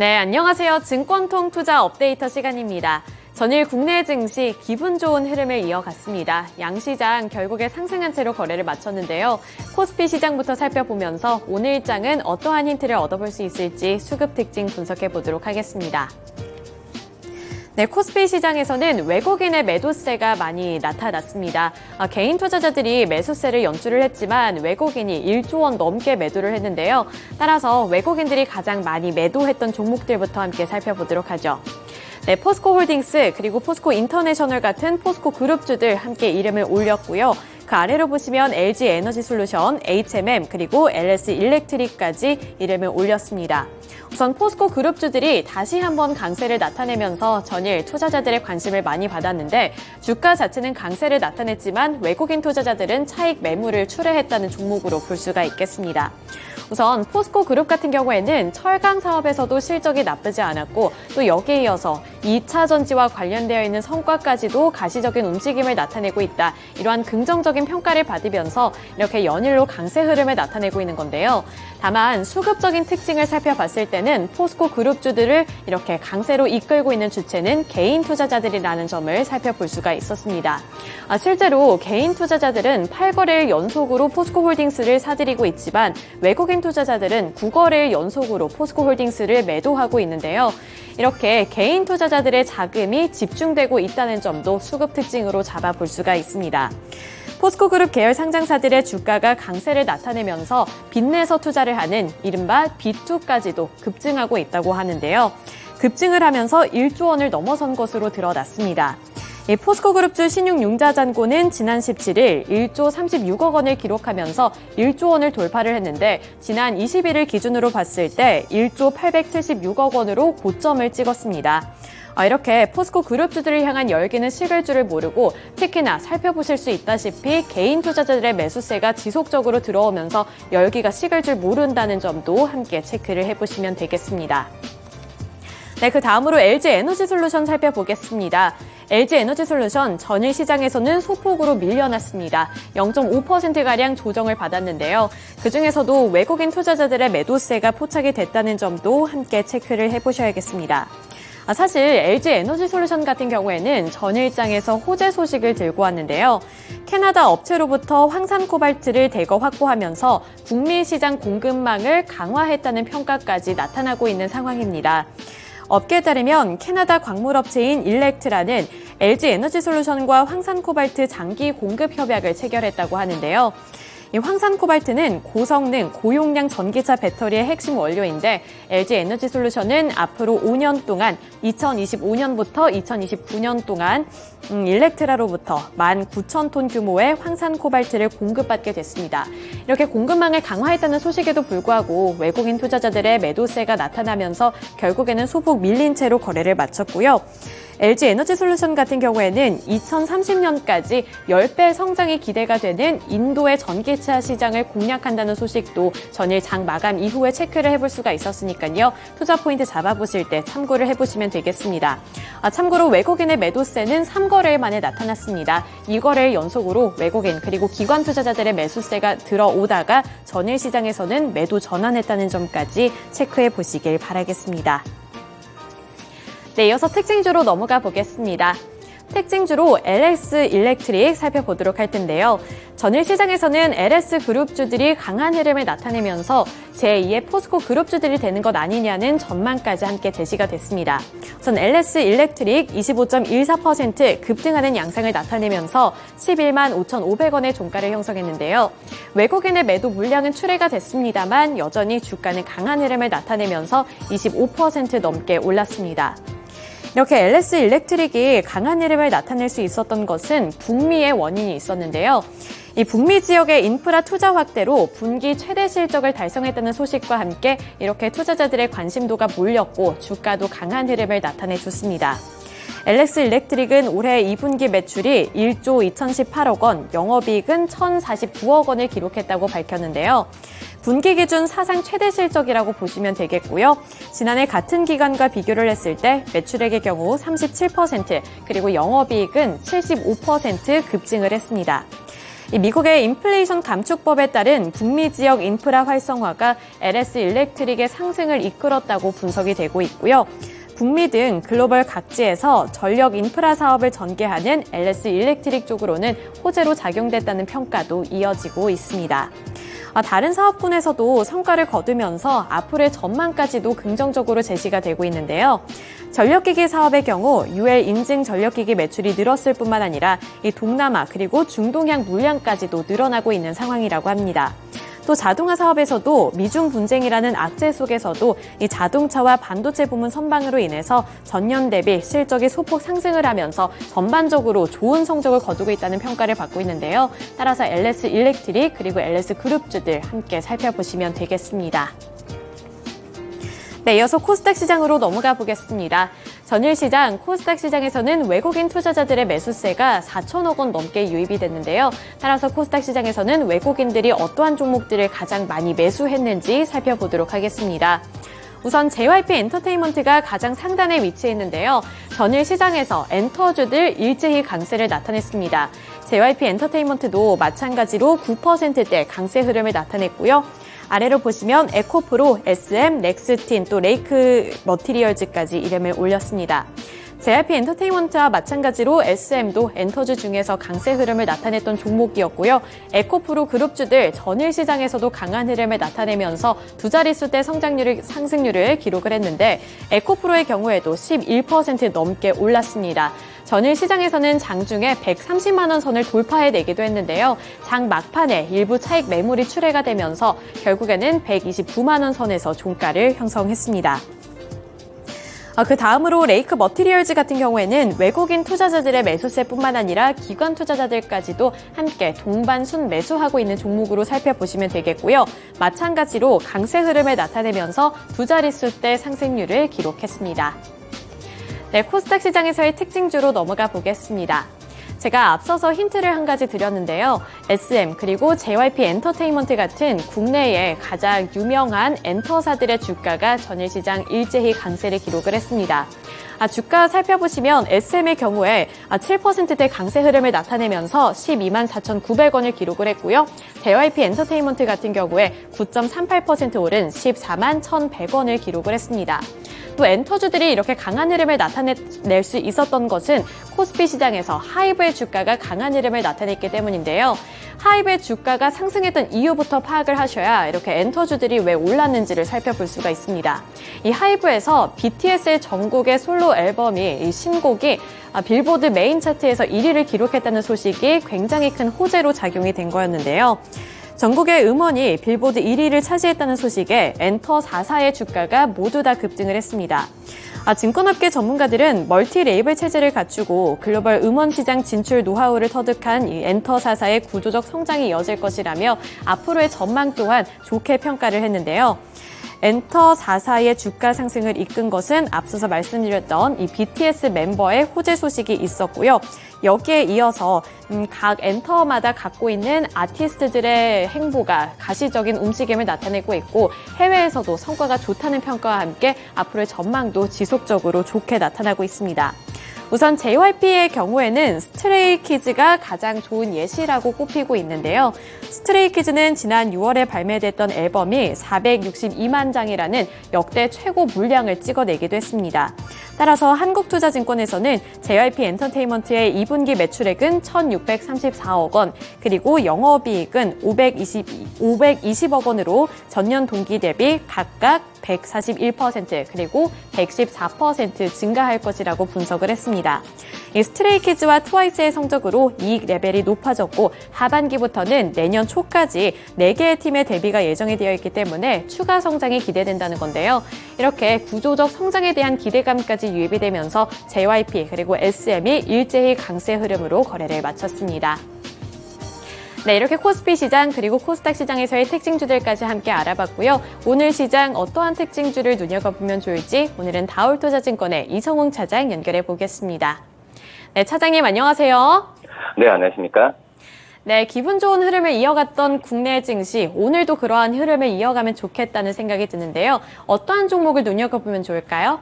네, 안녕하세요. 증권통 투자 업데이터 시간입니다. 전일 국내 증시 기분 좋은 흐름을 이어갔습니다. 양시장 결국에 상승한 채로 거래를 마쳤는데요. 코스피 시장부터 살펴보면서 오늘 일장은 어떠한 힌트를 얻어볼 수 있을지 수급 특징 분석해 보도록 하겠습니다. 네, 코스피 시장에서는 외국인의 매도세가 많이 나타났습니다. 개인 투자자들이 매수세를 연출을 했지만 외국인이 1조 원 넘게 매도를 했는데요. 따라서 외국인들이 가장 많이 매도했던 종목들부터 함께 살펴보도록 하죠. 네, 포스코홀딩스 그리고 포스코인터내셔널 같은 포스코 그룹주들 함께 이름을 올렸고요. 그 아래로 보시면 LG에너지솔루션, HMM 그리고 LS일렉트릭까지 이름을 올렸습니다. 우선 포스코 그룹주들이 다시 한번 강세를 나타내면서 전일 투자자들의 관심을 많이 받았는데 주가 자체는 강세를 나타냈지만 외국인 투자자들은 차익 매물을 출회했다는 종목으로 볼 수가 있겠습니다. 우선 포스코 그룹 같은 경우에는 철강 사업에서도 실적이 나쁘지 않았고 또 여기에 이어서 2차 전지와 관련되어 있는 성과까지도 가시적인 움직임을 나타내고 있다. 이러한 긍정적인 평가를 받으면서 이렇게 연일로 강세 흐름을 나타내고 있는 건데요. 다만 수급적인 특징을 살펴봤을 때는 포스코 그룹주들을 이렇게 강세로 이끌고 있는 주체는 개인 투자자들이라는 점을 살펴볼 수가 있었습니다. 실제로 개인 투자자들은 8거래일 연속으로 포스코홀딩스를 사들이고 있지만 외국인 투자자들은 9거래일 연속으로 포스코홀딩스를 매도하고 있는데요. 이렇게 개인 투자자들의 자금이 집중되고 있다는 점도 수급 특징으로 잡아볼 수가 있습니다. 포스코그룹 계열 상장사들의 주가가 강세를 나타내면서 빚내서 투자를 하는 이른바 B2까지도 급증하고 있다고 하는데요. 급증을 하면서 1조 원을 넘어선 것으로 드러났습니다. 이 포스코그룹주 신용융자잔고는 지난 17일 1조 36억 원을 기록하면서 1조 원을 돌파를 했는데 지난 20일을 기준으로 봤을 때 1조 876억 원으로 고점을 찍었습니다. 이렇게 포스코 그룹주들을 향한 열기는 식을 줄을 모르고 특히나 살펴보실 수 있다시피 개인 투자자들의 매수세가 지속적으로 들어오면서 열기가 식을 줄 모른다는 점도 함께 체크를 해보시면 되겠습니다. 네, 그 다음으로 LG에너지솔루션 살펴보겠습니다. LG에너지솔루션 전일 시장에서는 소폭으로 밀려났습니다. 0.5%가량 조정을 받았는데요. 그중에서도 외국인 투자자들의 매도세가 포착이 됐다는 점도 함께 체크를 해보셔야겠습니다. 사실 LG에너지솔루션 같은 경우에는 전일장에서 호재 소식을 들고 왔는데요. 캐나다 업체로부터 황산 코발트를 대거 확보하면서 국내 시장 공급망을 강화했다는 평가까지 나타나고 있는 상황입니다. 업계에 따르면 캐나다 광물업체인 일렉트라는 LG에너지솔루션과 황산 코발트 장기 공급 협약을 체결했다고 하는데요. 이 황산 코발트는 고성능, 고용량 전기차 배터리의 핵심 원료인데 LG에너지솔루션은 앞으로 5년 동안 2025년부터 2029년 동안 일렉트라로부터 19,000톤 규모의 황산 코발트를 공급받게 됐습니다. 이렇게 공급망을 강화했다는 소식에도 불구하고 외국인 투자자들의 매도세가 나타나면서 결국에는 소폭 밀린 채로 거래를 마쳤고요. LG에너지솔루션 같은 경우에는 2030년까지 10배 성장이 기대가 되는 인도의 전기차 시장을 공략한다는 소식도 전일 장 마감 이후에 체크를 해볼 수가 있었으니까요. 투자 포인트 잡아보실 때 참고를 해보시면 되겠습니다. 참고로 외국인의 매도세는 3거래일 만에 나타났습니다. 2거래일 연속으로 외국인 그리고 기관 투자자들의 매수세가 들어오다가 전일 시장에서는 매도 전환했다는 점까지 체크해 보시길 바라겠습니다. 네, 이어서 특징주로 넘어가 보겠습니다. 특징주로 LS일렉트릭 살펴보도록 할 텐데요. 전일 시장에서는 LS그룹주들이 강한 흐름을 나타내면서 제2의 포스코 그룹주들이 되는 것 아니냐는 전망까지 함께 제시가 됐습니다. 우선 LS일렉트릭 25.14% 급등하는 양상을 나타내면서 11만 5,500원의 종가를 형성했는데요. 외국인의 매도 물량은 출회가 됐습니다만 여전히 주가는 강한 흐름을 나타내면서 25% 넘게 올랐습니다. 이렇게 LS일렉트릭이 강한 흐름을 나타낼 수 있었던 것은 북미의 원인이 있었는데요. 이 북미 지역의 인프라 투자 확대로 분기 최대 실적을 달성했다는 소식과 함께 이렇게 투자자들의 관심도가 몰렸고 주가도 강한 흐름을 나타내줬습니다. LS일렉트릭은 올해 2분기 매출이 1조 2,018억 원, 영업이익은 1,049억 원을 기록했다고 밝혔는데요. 분기 기준 사상 최대 실적이라고 보시면 되겠고요. 지난해 같은 기간과 비교를 했을 때 매출액의 경우 37%, 그리고 영업이익은 75% 급증을 했습니다. 이 미국의 인플레이션 감축법에 따른 북미 지역 인프라 활성화가 LS 일렉트릭의 상승을 이끌었다고 분석이 되고 있고요. 북미 등 글로벌 각지에서 전력 인프라 사업을 전개하는 LS 일렉트릭 쪽으로는 호재로 작용됐다는 평가도 이어지고 있습니다. 다른 사업군에서도 성과를 거두면서 앞으로의 전망까지도 긍정적으로 제시가 되고 있는데요. 전력기기 사업의 경우 UL 인증 전력기기 매출이 늘었을 뿐만 아니라 이 동남아 그리고 중동향 물량까지도 늘어나고 있는 상황이라고 합니다. 또 자동화 사업에서도 미중 분쟁이라는 악재 속에서도 이 자동차와 반도체 부문 선방으로 인해서 전년 대비 실적이 소폭 상승을 하면서 전반적으로 좋은 성적을 거두고 있다는 평가를 받고 있는데요. 따라서 LS 일렉트릭 그리고 LS 그룹주들 함께 살펴보시면 되겠습니다. 네, 이어서 코스닥 시장으로 넘어가 보겠습니다. 전일 시장, 코스닥 시장에서는 외국인 투자자들의 매수세가 4천억 원 넘게 유입이 됐는데요. 따라서 코스닥 시장에서는 외국인들이 어떠한 종목들을 가장 많이 매수했는지 살펴보도록 하겠습니다. 우선 JYP 엔터테인먼트가 가장 상단에 위치해 있는데요. 전일 시장에서 엔터주들 일제히 강세를 나타냈습니다. JYP 엔터테인먼트도 마찬가지로 9%대 강세 흐름을 나타냈고요. 아래로 보시면 에코프로, SM, 넥스틴, 또 레이크 머티리얼즈까지 이름을 올렸습니다. JYP 엔터테인먼트와 마찬가지로 SM도 엔터주 중에서 강세 흐름을 나타냈던 종목이었고요. 에코프로 그룹주들 전일 시장에서도 강한 흐름을 나타내면서 두 자릿수대 상승률을 기록을 했는데 에코프로의 경우에도 11% 넘게 올랐습니다. 전일 시장에서는 장중에 130만 원 선을 돌파해내기도 했는데요. 장 막판에 일부 차익 매물이 출회가 되면서 결국에는 129만 원 선에서 종가를 형성했습니다. 그 다음으로 레이크 머티리얼즈 같은 경우에는 외국인 투자자들의 매수세뿐만 아니라 기관 투자자들까지도 함께 동반 순매수하고 있는 종목으로 살펴보시면 되겠고요. 마찬가지로 강세 흐름을 나타내면서 두 자릿수대 상승률을 기록했습니다. 네, 코스닥 시장에서의 특징주로 넘어가 보겠습니다. 제가 앞서서 힌트를 한 가지 드렸는데요. SM 그리고 JYP 엔터테인먼트 같은 국내의 가장 유명한 엔터사들의 주가가 전일 시장 일제히 강세를 기록을 했습니다. 주가 살펴보시면 SM의 경우에 7%대 강세 흐름을 나타내면서 12만 4,900원을 기록을 했고요. JYP 엔터테인먼트 같은 경우에 9.38% 오른 14만 1,100원을 기록을 했습니다. 또 엔터주들이 이렇게 강한 흐름을 나타낼 수 있었던 것은 코스피 시장에서 하이브의 주가가 강한 흐름을 나타냈기 때문인데요. 하이브의 주가가 상승했던 이유부터 파악을 하셔야 이렇게 엔터주들이 왜 올랐는지를 살펴볼 수가 있습니다. 이 하이브에서 BTS의 전국의 솔로 앨범이 이 신곡이 빌보드 메인 차트에서 1위를 기록했다는 소식이 굉장히 큰 호재로 작용이 된 거였는데요. 전국의 음원이 빌보드 1위를 차지했다는 소식에 엔터 4사의 주가가 모두 다 급등을 했습니다. 증권업계 전문가들은 멀티 레이블 체제를 갖추고 글로벌 음원 시장 진출 노하우를 터득한 이 엔터 4사의 구조적 성장이 이어질 것이라며 앞으로의 전망 또한 좋게 평가를 했는데요. 엔터 4사의 주가 상승을 이끈 것은 앞서서 말씀드렸던 이 BTS 멤버의 호재 소식이 있었고요. 여기에 이어서 각 엔터마다 갖고 있는 아티스트들의 행보가 가시적인 움직임을 나타내고 있고 해외에서도 성과가 좋다는 평가와 함께 앞으로의 전망도 지속적으로 좋게 나타나고 있습니다. 우선 JYP의 경우에는 스트레이키즈가 가장 좋은 예시라고 꼽히고 있는데요. 스트레이키즈는 지난 6월에 발매됐던 앨범이 462만 장이라는 역대 최고 물량을 찍어내기도 했습니다. 따라서 한국투자증권에서는 JYP 엔터테인먼트의 2분기 매출액은 1,634억 원, 그리고 영업이익은 520억 원으로 전년 동기 대비 각각 141% 그리고 114% 증가할 것이라고 분석을 했습니다. 이 스트레이키즈와 트와이스의 성적으로 이익 레벨이 높아졌고 하반기부터는 내년 초까지 4개의 팀의 데뷔가 예정이 되어 있기 때문에 추가 성장이 기대된다는 건데요. 이렇게 구조적 성장에 대한 기대감까지 유입이 되면서 JYP 그리고 SM이 일제히 강세 흐름으로 거래를 마쳤습니다. 네, 이렇게 코스피 시장 그리고 코스닥 시장에서의 특징주들까지 함께 알아봤고요. 오늘 시장 어떠한 특징주를 눈여겨보면 좋을지 오늘은 다올투자증권의 이성웅 차장 연결해 보겠습니다. 네, 차장님 안녕하세요. 네, 안녕하십니까? 네, 기분 좋은 흐름을 이어갔던 국내 증시, 오늘도 그러한 흐름을 이어가면 좋겠다는 생각이 드는데요. 어떠한 종목을 눈여겨보면 좋을까요?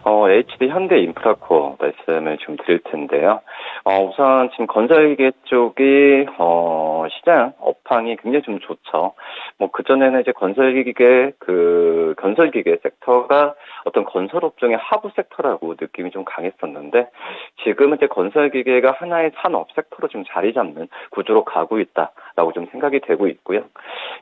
HD 현대인프라코어 말씀을 좀 드릴 텐데요. 우선 지금 건설기계 쪽이 시장 업황이 굉장히 좀 좋죠. 뭐 그전에는 이제 건설기계 섹터가 어떤 건설업종의 하부 섹터라고 느낌이 좀 강했었는데, 지금은 이제 건설기계가 하나의 산업 섹터로 좀 자리 잡는 구조로 가고 있다라고 좀 생각이 되고 있고요.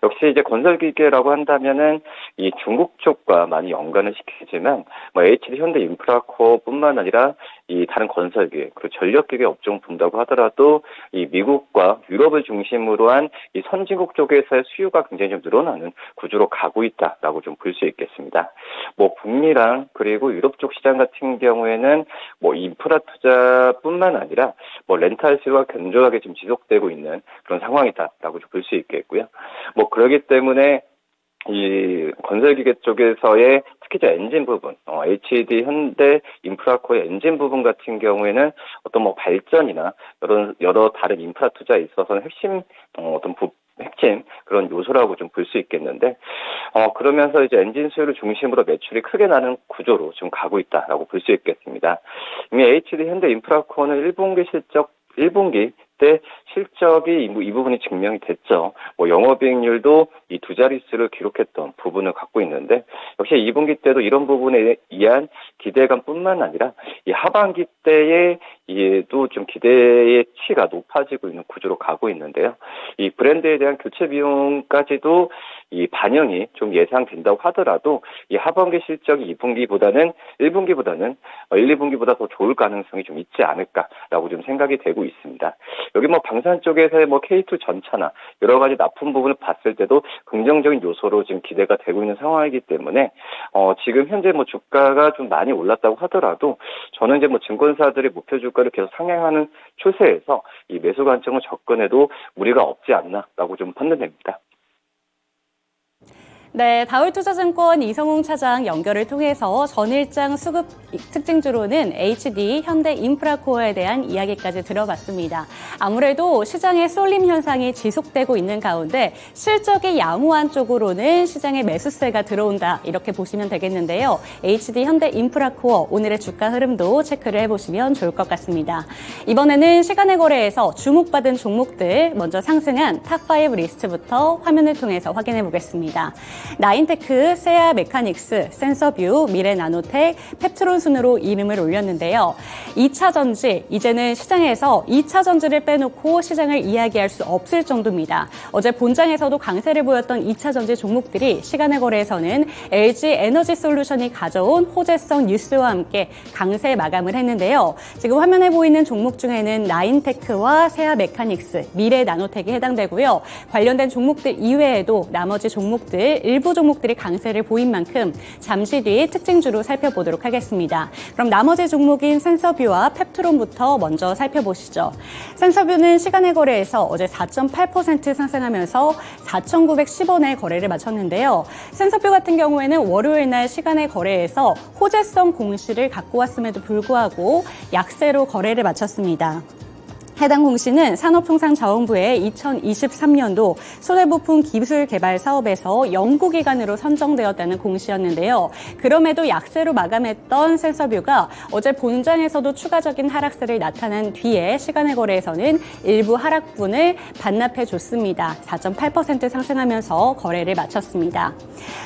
역시 이제 건설기계라고 한다면은 이 중국 쪽과 많이 연관을 시키지만, 뭐 HD 현대인프라코어뿐만 아니라 이 다른 건설기계 그리고 전력기계 업종 본다고 하더라도 이 미국과 유럽을 중심으로 한 이 선진국 쪽에서의 수요가 굉장히 좀 늘어나는 구조로 가고 있다라고 좀 볼 수 있겠습니다. 뭐 북미랑 그리고 유럽 쪽 시장 같은 경우에는 뭐 인프라 투자뿐만 아니라 뭐 렌탈 수요가 견조하게 좀 지속되고 있는 그런 상황이다라고 좀 볼 수 있겠고요. 뭐 그렇기 때문에 이 건설기계 쪽에서의 특히 이제 엔진 부분, HD 현대 인프라코어의 엔진 부분 같은 경우에는 어떤 뭐 발전이나 여러 다른 인프라 투자에 있어서는 핵심 그런 요소라고 좀 볼 수 있겠는데, 그러면서 이제 엔진 수요를 중심으로 매출이 크게 나는 구조로 좀 가고 있다라고 볼 수 있겠습니다. 이미 HD 현대 인프라코어는 1분기 때 실적이 이 부분이 증명이 됐죠. 뭐 영업이익률도 이 두 자릿수를 기록했던 부분을 갖고 있는데, 역시 2분기 때도 이런 부분에 의한 기대감뿐만 아니라 이 하반기 때에 또 좀 기대의 치가 높아지고 있는 구조로 가고 있는데요. 이 브랜드에 대한 교체 비용까지도 이 반영이 좀 예상된다고 하더라도 이 하반기 실적이 2분기보다는 1분기보다는 1, 2분기보다 더 좋을 가능성이 좀 있지 않을까라고 좀 생각이 되고 있습니다. 여기 뭐 방산 쪽에서의 뭐 K2 전차나 여러 가지 납품 부분을 봤을 때도 긍정적인 요소로 지금 기대가 되고 있는 상황이기 때문에 지금 현재 뭐 주가가 좀 많이 올랐다고 하더라도 저는 이제 뭐 증권사들의 목표 주가를 계속 상향하는 추세에서 이 매수 관점을 접근해도 무리가 없지 않나라고 좀 판단됩니다. 네, 다울투자증권 이성웅 차장 연결을 통해서 전일장 수급 특징주로는 HD 현대인프라코어에 대한 이야기까지 들어봤습니다. 아무래도 시장의 쏠림 현상이 지속되고 있는 가운데 실적이 야무한 쪽으로는 시장에 매수세가 들어온다, 이렇게 보시면 되겠는데요. HD 현대인프라코어 오늘의 주가 흐름도 체크를 해보시면 좋을 것 같습니다. 이번에는 시간의 거래에서 주목받은 종목들, 먼저 상승한 탑5 리스트부터 화면을 통해서 확인해 보겠습니다. 나인테크, 세아 메카닉스, 센서뷰, 미래나노텍, 펩트론 순으로 이름을 올렸는데요. 2차 전지, 이제는 시장에서 2차 전지를 빼놓고 시장을 이야기할 수 없을 정도입니다. 어제 본장에서도 강세를 보였던 2차 전지 종목들이 시간의 거래에서는 LG 에너지 솔루션이 가져온 호재성 뉴스와 함께 강세 마감을 했는데요. 지금 화면에 보이는 종목 중에는 나인테크와 세아 메카닉스, 미래나노텍이 해당되고요. 관련된 종목들 이외에도 나머지 종목들, 일부 종목들이 강세를 보인 만큼 잠시 뒤 특징주로 살펴보도록 하겠습니다. 그럼 나머지 종목인 센서뷰와 펩트론부터 먼저 살펴보시죠. 센서뷰는 시간의 거래에서 어제 4.8% 상승하면서 4,910원에 거래를 마쳤는데요. 센서뷰 같은 경우에는 월요일 날 시간의 거래에서 호재성 공시를 갖고 왔음에도 불구하고 약세로 거래를 마쳤습니다. 해당 공시는 산업통상자원부의 2023년도 손해부품 기술 개발 사업에서 연구기관으로 선정되었다는 공시였는데요. 그럼에도 약세로 마감했던 센서뷰가 어제 본장에서도 추가적인 하락세를 나타난 뒤에 시간의 거래에서는 일부 하락분을 반납해줬습니다. 4.8% 상승하면서 거래를 마쳤습니다.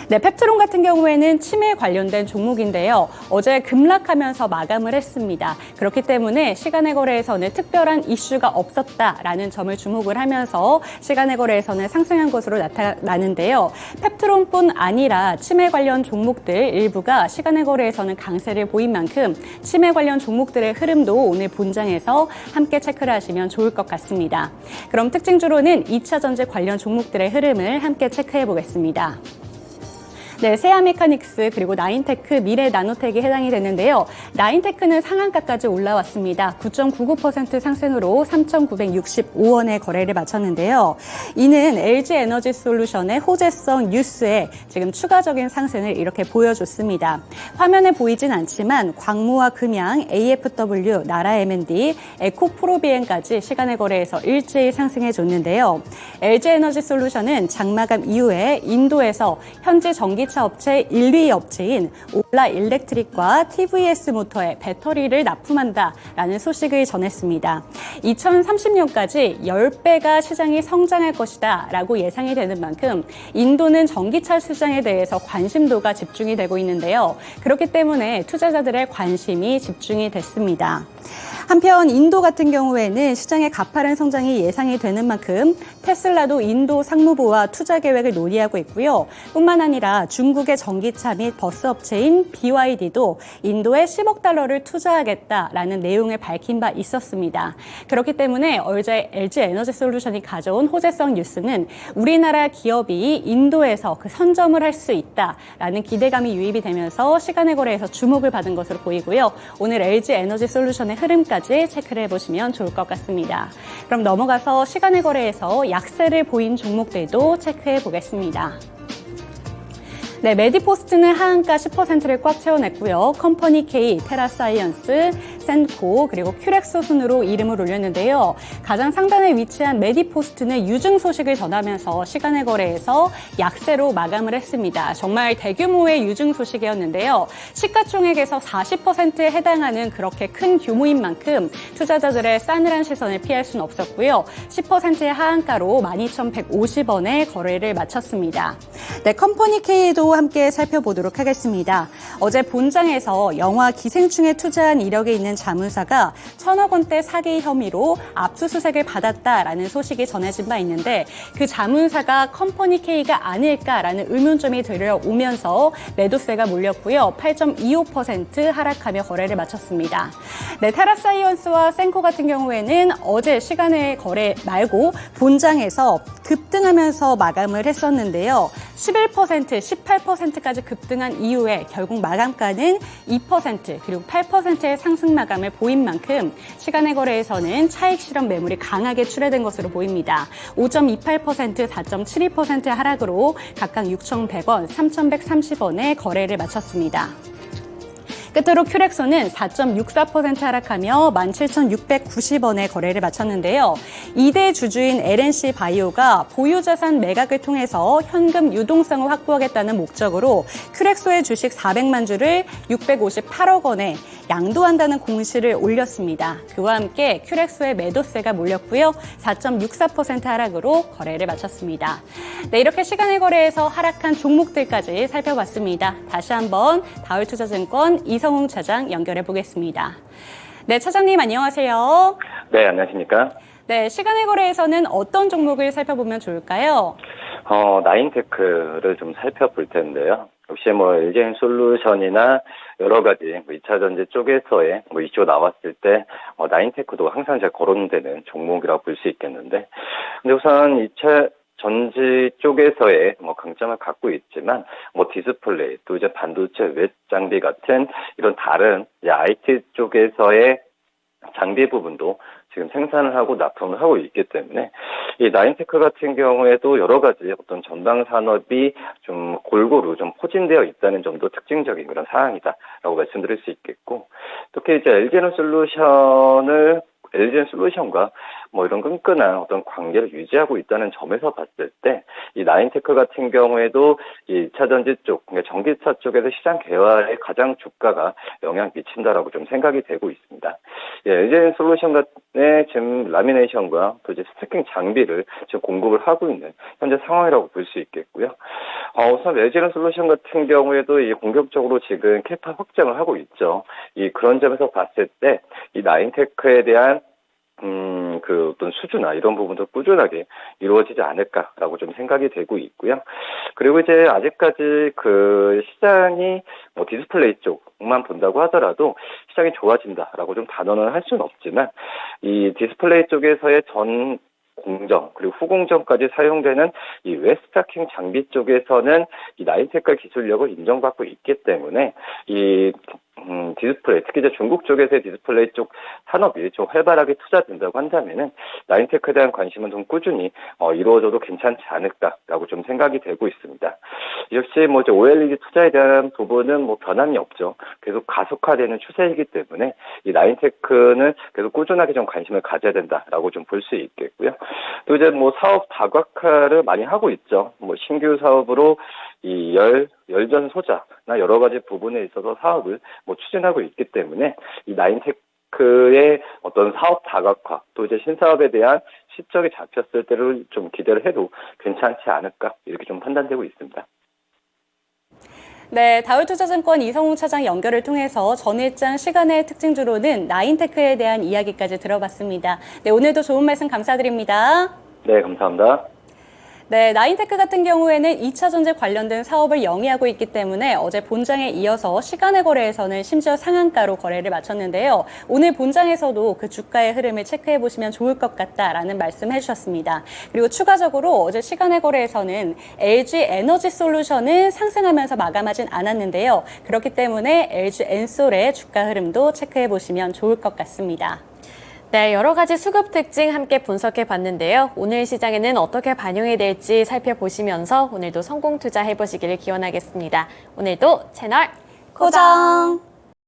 네, 펩트론 같은 경우에는 치매 관련된 종목인데요. 어제 급락하면서 마감을 했습니다. 그렇기 때문에 시간의 거래에서는 특별한 이슈가 없었다라는 점을 주목을 하면서 시간의 거래에서는 상승한 것으로 나타나는데요. 펩트론뿐 아니라 치매 관련 종목들 일부가 시간의 거래에서는 강세를 보인 만큼 치매 관련 종목들의 흐름도 오늘 본장에서 함께 체크를 하시면 좋을 것 같습니다. 그럼 특징주로는 2차 전지 관련 종목들의 흐름을 함께 체크해 보겠습니다. 네, 세아 메카닉스 그리고 나인테크, 미래 나노텍이 해당이 되는데요. 나인테크는 상한가까지 올라왔습니다. 9.99% 상승으로 3,965원에 거래를 마쳤는데요. 이는 LG 에너지 솔루션의 호재성 뉴스에 지금 추가적인 상승을 이렇게 보여줬습니다. 화면에 보이진 않지만 광무와 금양, AFW, 나라 M&D, 에코프로비엔까지 시간의 거래에서 일제히 상승해줬는데요. LG 에너지 솔루션은 장마감 이후에 인도에서 현지 전기 전기차 업체 1위 업체인 올라 일렉트릭과 TVS 모터에 배터리를 납품한다라는 소식을 전했습니다. 2030년까지 10배가 시장이 성장할 것이다 라고 예상이 되는 만큼 인도는 전기차 시장에 대해서 관심도가 집중이 되고 있는데요. 그렇기 때문에 투자자들의 관심이 집중이 됐습니다. 한편 인도 같은 경우에는 시장의 가파른 성장이 예상이 되는 만큼 테슬라도 인도 상무부와 투자 계획을 논의하고 있고요. 뿐만 아니라 중국의 전기차 및 버스 업체인 BYD도 인도에 10억 달러를 투자하겠다라는 내용을 밝힌 바 있었습니다. 그렇기 때문에 어제 LG 에너지 솔루션이 가져온 호재성 뉴스는 우리나라 기업이 인도에서 그 선점을 할 수 있다라는 기대감이 유입이 되면서 시간의 거래에서 주목을 받은 것으로 보이고요. 오늘 LG 에너지 솔루션의 흐름까지 체크를 해보시면 좋을 것 같습니다. 그럼 넘어가서 시간의 거래에서 약세를 보인 종목들도 체크해 보겠습니다. 네, 메디포스트는 하한가 10%를 꽉 채워냈고요. 컴퍼니 K, 테라사이언스, 센코, 그리고 큐렉소 순으로 이름을 올렸는데요. 가장 상단에 위치한 메디포스트는 유증 소식을 전하면서 시간의 거래에서 약세로 마감을 했습니다. 정말 대규모의 유증 소식이었는데요. 시가총액에서 40%에 해당하는 그렇게 큰 규모인 만큼 투자자들의 싸늘한 시선을 피할 수는 없었고요. 10%의 하한가로 12,150원에 거래를 마쳤습니다. 네, 컴퍼니 K도 함께 살펴보도록 하겠습니다. 어제 본장에서 영화 기생충에 투자한 이력이 있는 자문사가 1,000억 원대 사기 혐의로 압수수색을 받았다라는 소식이 전해진 바 있는데 그 자문사가 컴퍼니 K가 아닐까라는 의문점이 들어오면서 매도세가 몰렸고요. 8.25% 하락하며 거래를 마쳤습니다. 네, 테라사이언스와 센코 같은 경우에는 어제 시간의 거래 말고 본장에서 급등하면서 마감을 했었는데요. 11%, 18%까지 급등한 이후에 결국 마감가는 2% 그리고 8%의 상승 마감을 보인 만큼 시간의 거래에서는 차익 실현 매물이 강하게 출회된 것으로 보입니다. 5.28%, 4.72% 하락으로 각각 6,100원, 3,130원에 거래를 마쳤습니다. 끝으로 큐렉소는 4.64% 하락하며 17,690원에 거래를 마쳤는데요. 2대 주주인 LNC 바이오가 보유자산 매각을 통해서 현금 유동성을 확보하겠다는 목적으로 큐렉소의 주식 400만 주를 658억 원에 양도한다는 공시를 올렸습니다. 그와 함께 큐렉소의 매도세가 몰렸고요. 4.64% 하락으로 거래를 마쳤습니다. 네, 이렇게 시간의 거래에서 하락한 종목들까지 살펴봤습니다. 다시 한번 다울투자증권 이성웅 차장 연결해 보겠습니다. 네, 차장님 안녕하세요. 네, 안녕하십니까? 네, 시간의 거래에서는 어떤 종목을 살펴보면 좋을까요? 나인테크를 좀 살펴볼 텐데요. 역시 LG엔 솔루션이나 여러 가지 2차 전지 쪽에서의 이슈가 나왔을 때 나인테크도 항상 잘 거론되는 종목이라고 볼 수 있겠는데, 근데 우선 2차 전지 쪽에서의 강점을 갖고 있지만 디스플레이 또 이제 반도체 외 장비 같은 이런 다른 IT 쪽에서의 장비 부분도 지금 생산을 하고 납품을 하고 있기 때문에 이 나인테크 같은 경우에도 여러 가지 어떤 전방 산업이 좀 골고루 좀 포진되어 있다는 점도 특징적인 그런 사항이다라고 말씀드릴 수 있겠고, 특히 이제 LG에너 솔루션과 이런 끈끈한 어떤 관계를 유지하고 있다는 점에서 봤을 때 이 나인테크 같은 경우에도 이 2차 전지 쪽, 그러니까 전기차 쪽에서 시장 개화에 가장 주가가 영향 미친다라고 좀 생각이 되고 있습니다. LG 솔루션 같은 지금 라미네이션과 또 이제 스태킹 장비를 지금 공급을 하고 있는 현재 상황이라고 볼 수 있겠고요. 우선 LG 솔루션 같은 경우에도 이 공격적으로 지금 캐파 확장을 하고 있죠. 그런 점에서 봤을 때 이 나인테크에 대한 그 어떤 수주나 이런 부분도 꾸준하게 이루어지지 않을까라고 좀 생각이 되고 있고요. 그리고 이제 아직까지 그 시장이 디스플레이 쪽만 본다고 하더라도 시장이 좋아진다라고 좀 단언을 할 수는 없지만 이 디스플레이 쪽에서의 전 공정 그리고 후공정까지 사용되는 이 웹스타킹 장비 쪽에서는 이 나인테크 기술력을 인정받고 있기 때문에 이 디스플레이, 특히 이제 중국 쪽에서의 디스플레이 쪽 산업이 좀 활발하게 투자된다고 한다면은 나인테크에 대한 관심은 좀 꾸준히 이루어져도 괜찮지 않을까라고 좀 생각이 되고 있습니다. 역시 이제 OLED 투자에 대한 부분은 변함이 없죠. 계속 가속화되는 추세이기 때문에 이 나인테크는 계속 꾸준하게 좀 관심을 가져야 된다라고 좀 볼 수 있겠고요. 또 이제 사업 다각화를 많이 하고 있죠. 신규 사업으로 이 열전 소자나 여러 가지 부분에 있어서 사업을 추진하고 있기 때문에 이 나인테크의 어떤 사업 다각화 또 이제 신사업에 대한 실적이 잡혔을 때를 좀 기대를 해도 괜찮지 않을까 이렇게 좀 판단되고 있습니다. 네, 다울투자증권 이성웅 차장 연결을 통해서 전일장 시간의 특징주로는 나인테크에 대한 이야기까지 들어봤습니다. 네, 오늘도 좋은 말씀 감사드립니다. 네, 감사합니다. 네, 나인테크 같은 경우에는 2차 전지 관련된 사업을 영위하고 있기 때문에 어제 본장에 이어서 시간의 거래에서는 심지어 상한가로 거래를 마쳤는데요. 오늘 본장에서도 그 주가의 흐름을 체크해 보시면 좋을 것 같다라는 말씀해 주셨습니다. 그리고 추가적으로 어제 시간의 거래에서는 LG 에너지 솔루션은 상승하면서 마감하진 않았는데요. 그렇기 때문에 LG 엔솔의 주가 흐름도 체크해 보시면 좋을 것 같습니다. 네, 여러 가지 수급 특징 함께 분석해 봤는데요. 오늘 시장에는 어떻게 반영이 될지 살펴보시면서 오늘도 성공 투자해 보시기를 기원하겠습니다. 오늘도 채널 고정!